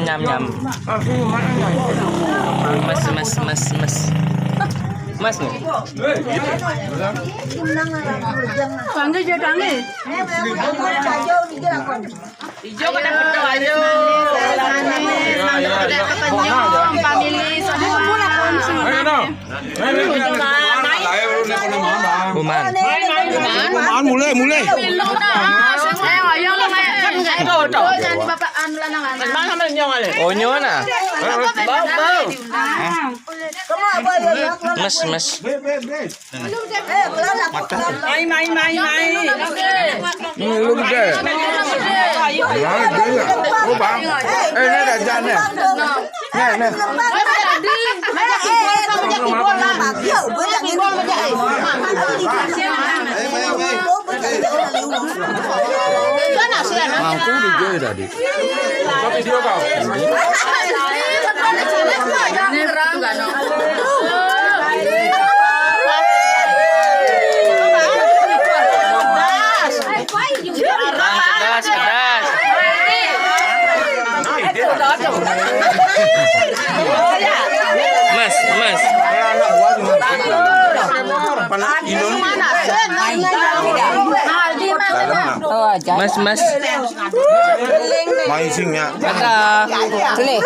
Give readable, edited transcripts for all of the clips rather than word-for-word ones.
nyam nyam. Mas nih. Panggil dia tangi. Hijau kan dapat ayo. Family semua. Buman. mulai. Oh nyona. Mas. Main. Lu gede. Oh bang. Ini ada jangan. Nih. Mampu DJ tadi. Video kau. Kedas. Mas. Mas. Maisingnya. Ada. Sini.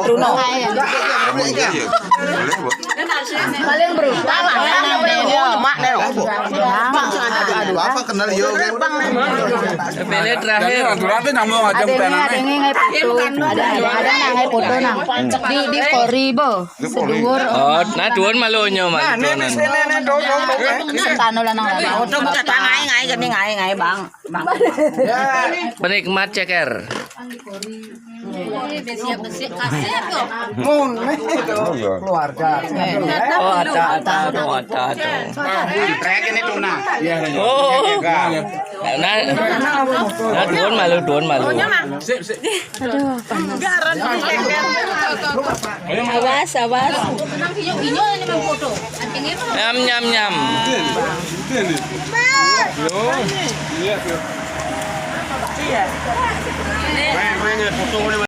Bruno. Paling berusaha Apa kenal yo? Pilih terakhir. Aturannya nyambung aja ada nangai foto nang di koribo seduur Oh, nah duon malonyo man. tano lang nang foto buka ngai gani ngai bang Penikmat ceker. Keluarga. Oh, ada. Oh. Nah duon malu. awas Nyam. Main foto